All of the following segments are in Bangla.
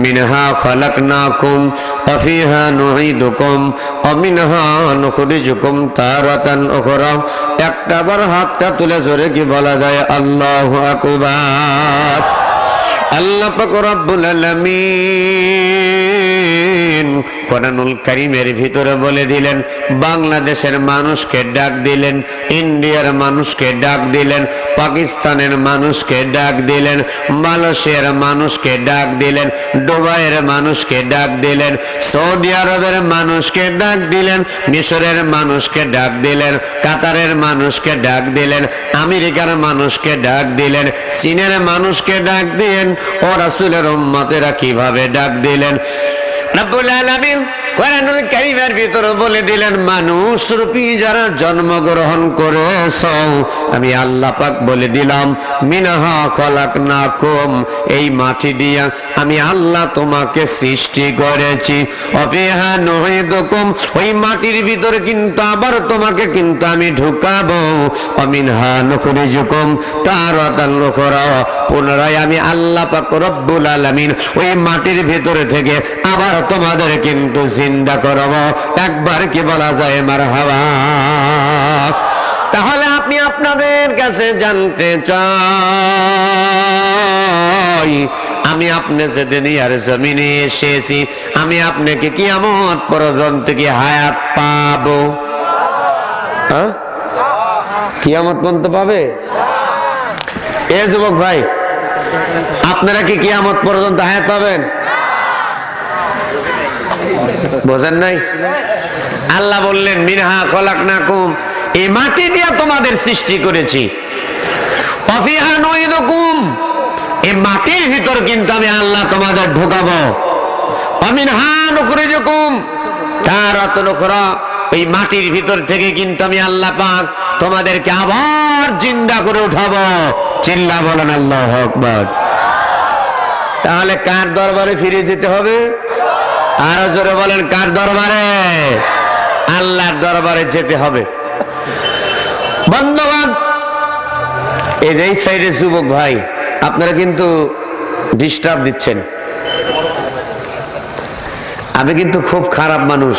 মিনহা খালাকনাকুম ওয়া ফিহা নুঈদুকুম ওয়া মিনহা নুখরিজুকুম তারাতান উখরা। একটাবার হাতটা তুলে জোরে কি বলা যায়? আল্লাহু আকবার। আল্লাহ পাক রব্বুল আলামিন কোরআনুল কারীমের ভিতরে বলে দিলেন, বাংলাদেশের মানুষকে ডাক দিলেন, ইন্ডিয়ার মানুষকে ডাক দিলেন, পাকিস্তানের মানুষকে ডাক দিলেন, মালয়েশিয়ার মানুষকে ডাক দিলেন, দুবাইয়ের মানুষকে ডাক দিলেন, সৌদি আরবের মানুষকে ডাক দিলেন, মিশরের মানুষকে ডাক দিলেন, কাতারের মানুষকে ডাক দিলেন, আমেরিকার মানুষকে ডাক দিলেন, চীনের মানুষকে ডাক দিলেন। ও রাসূলের উম্মতেরা কিভাবে ডাক দিলেন? রব্বুল আলামিন কোরআনুল কারীমের ভিতরে বলে দিলেন, মানুষ রূপী যারা জন্মগ্রহণ করেছো আমি আল্লাহ পাক বলে দিলাম, মিনহা খলাকনাকুম, এই মাটি দিয়া আমি আল্লাহ তোমাকে সৃষ্টি করেছি, ওয়া ফিহা নুঈদুকুম, ওই মাটির ভিতরে কিন্তু আবার তোমাকে কিন্তু আমি ঢুকাবো, ওয়া মিনহা নুখরিজুকুম তারাতান উখরা, পুনরায় আমি আল্লাহ পাক রব্বুল আলামিন ওই মাটির ভিতরে থেকে আবার তোমাদের কিন্তু জিন্দা করব। একবার কি বলা যায় মারহাবা? তাহলে আপনি আপনাদের কাছে জানতে চাই, আমি আপনি যে দুনিয়ার জমিনে এসেছি, আমি আপনাকে কিয়ামত পর্যন্ত কি হায়াত পাবো? হ্যাঁ, কিয়ামত পর্যন্ত পাবে? এ যুবক ভাই, আপনারা কি কিয়ামত পর্যন্ত হায়াত পাবেন? বোঝেন নাই? আল্লাহ বললেন, মিনহা খলাকনাকুম, এই মাটি দিয়ে তোমাদের সৃষ্টি করেছি, ওয়া ফিহা নুঈদুকুম, এই মাটির ভিতর কিন্তু আমি আল্লাহ তোমাদের ঢোকাবো, ওয়া মিনহা নুখরিজুকুম তারাতান উখরা, এই মাটির ভিতর থেকে কিন্তু আমি আল্লাহ পাক তোমাদেরকে আবার জিন্দা করে উঠাবো। চিল্লা বলেন আল্লাহু আকবার। তাহলে কার দরবারে ফিরে যেতে হবে? আরো জোরে বলেন, কার দরবারে? আল্লাহর দরবারে যেতে হবে। বন্ধুগণ, এই যে সাইডে যুবক ভাই, আপনারা কিন্তু ডিস্টার্ব দিচ্ছেন। আমি কিন্তু খুব খারাপ মানুষ,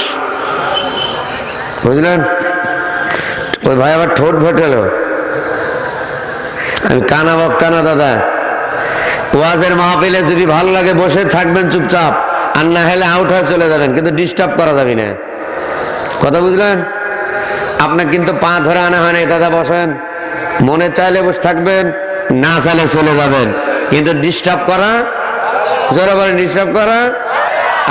বুঝলেন? ওই ভাই আবার ঠোঁট ফেটেলো। আমি কানা বক্তা না দাদা। ওয়াজের মাহফিলে যদি ভালো লাগে বসে থাকবেন চুপচাপ, আর না হলে আউট হয়ে চলে যাবেন, কিন্তু ডিস্টার্ব করা যাবে না। কথা বুঝলেন? আপনার কিন্তু পা ধরে আনা হয় না, দাদা বসেন, মনে চাইলে বসে থাকবেন, না চাইলে চলে যাবেন, কিন্তু ডিস্টার্ব করা, জোরে বলেন ডিস্টার্ব করা।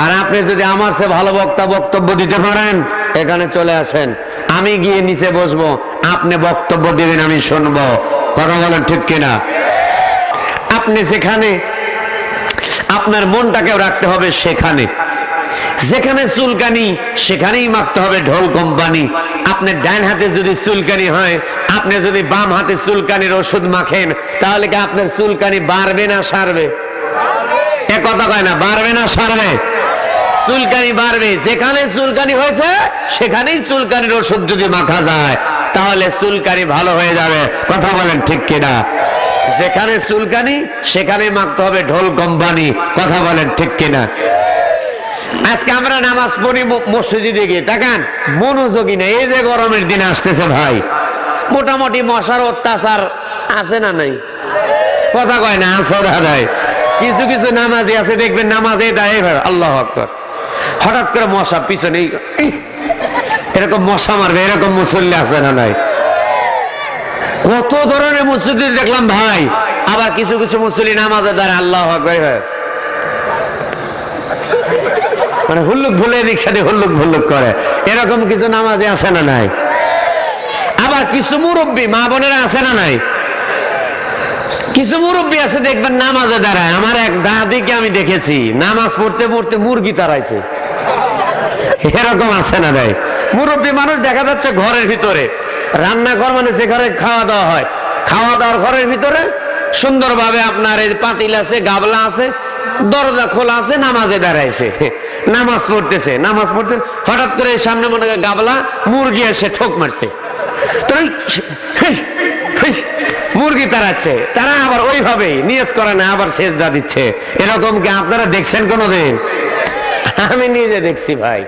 আর আপনি যদি আমার চেয়ে ভালো বক্তব্য দিতে পারেন, এখানে চলে আসেন, আমি গিয়ে নিচে বসবো, আপনি বক্তব্য দিবেন, আমি শুনবো। কথা বলেন ঠিক কিনা? আপনি যেখানে, আপনার মনটাকেও রাখতে হবে সেখানে, যেখানে চুলকানি সেখানেই মাখতে হবে ঢোল কোম্পানি। আপনি ডান হাতে যদি চুলকানি হয়, আপনি যদি বাম হাতে চুলকানির ওষুধ মাখেন, তাহলে কি আপনার চুলকানি বাড়বে না সারবে? এ কথা কয় না, বাড়বে না সারবে? চুলকানি বাড়বে। যেখানে চুলকানি হয়েছে সেখানেই চুলকানির ওষুধ যদি মাখা যায়, তাহলে চুলকানি ভালো হয়ে যাবে। কথা বলেন ঠিক কিনা? যেখানে চুলকানি সেখানে মাখতে হবে ঢোল কোম্পানি। কথা বলেন ঠিক কিনা? আজকে আমরা নামাজ পড়ি মসজিদে গিয়ে, তাকান মনোযোগী না। এই যে গরমের দিন আসতেছে ভাই, মোটামুটি মশার অত্যাচার আছে না নাই? কথা কয় না, আছে দাদাই। কিছু কিছু নামাজি আছে দেখবেন, নামাজে দাঁড়িয়ে আল্লাহু আকবার, হঠাৎ করে মশা পিছনে এরকম মশা মারবে, এরকম মুসল্লি আছে না নাই? কত ধরনের মুসল্লি দেখলাম ভাই। আবার কিছু কিছু মুসল্লি নামাজে দাঁড়ায় আল্লাহু আকবার, মানে হুল্লুক ভুলে দিক সাথে হুল্লুক ভুল্লুক করে, এরকম কিছু নামাজে আছে না নাই? আবার কিছু মুরব্বী মা বোনেরা আছে না নাই? কিছু মুরব্বী আছে দেখবেন নামাজে দাঁড়ায়। আমার এক দাদিকে আমি দেখেছি নামাজ পড়তে পড়তে মুরগি তাড়াইছে, এরকম আছে না নাই? মুরব্বী মানুষ দেখা যাচ্ছে ঘরের ভিতরে, রান্নাঘর মানে যে ঘরে খাওয়া দাওয়া হয়, খাওয়া দাওয়ার ঘরের ভিতরে সুন্দরভাবে আপনার এই পাতিল আছে, গাবলা আছে, দরজা খোলা আছে, নামাজে দাঁড়াইছে, নামাজ পড়তেছে। নামাজ পড়তে হঠাৎ করে সামনে মনে হয় গাবলা, মুরগি এসে ঠোক মারছে। মুরগি তাড়াচ্ছে, তারা আবার ওইভাবেই নিয়ত করে না, আবার সেজদা দিচ্ছে। এরকম কি আপনারা দেখছেন কোনোদিন? আমি নিজে দেখছি ভাই।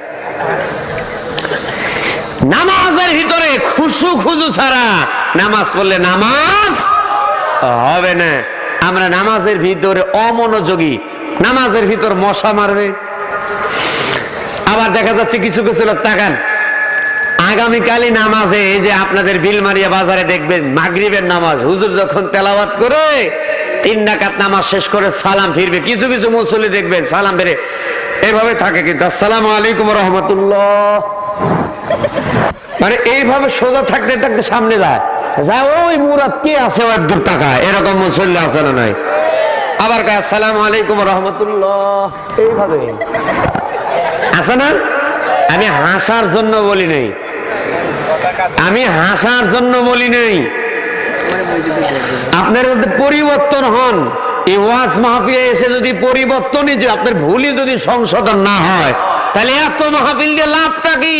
নামাজের ভিতরে খুশু খুজু ছাড়া নামাজ পড়লে নামাজ হবে না। আমরা নামাজের ভিতরে অমনোযোগী, নামাজের ভিতর মশা মারবে। আবার দেখা যাচ্ছে কিছু কিছু লোক, তাকান আগামীকালই নামাজে, এই যে আপনাদের বিলমারিয়া বাজারে দেখবেন মাগরিবের নামাজ হুজুর যখন তেলাওয়াত করে 3 রাকাত নামাজ শেষ করে সালাম ফিরবে, কিছু কিছু মুসল্লি দেখবেন সালাম ফিরে এইভাবে থাকে, কিন্তু আসসালামু আলাইকুম রাহমাতুল্লাহ, মানে এইভাবে সোজা থাকতে থাকতে সামনে যায়, যা ওই মুরাদ কে আছে ওর দূর টাকা, এরকম মুসল্লি আছে না নাই? আবার কয় আসসালামু আলাইকুম রাহমাতুল্লাহ, এইভাবে আছে না? আমি হাসার জন্য বলি নাই, আমি হাসার জন্য বলি নাই। আপনার মধ্যে পরিবর্তন হন। এই ওয়াজ মাহফিলে এসে যদি পরিবর্তনই, যে আপনার ভুলই যদি সংশোধন না হয়, তাহলে এত মাহফিল দিয়ে লাভটা কি?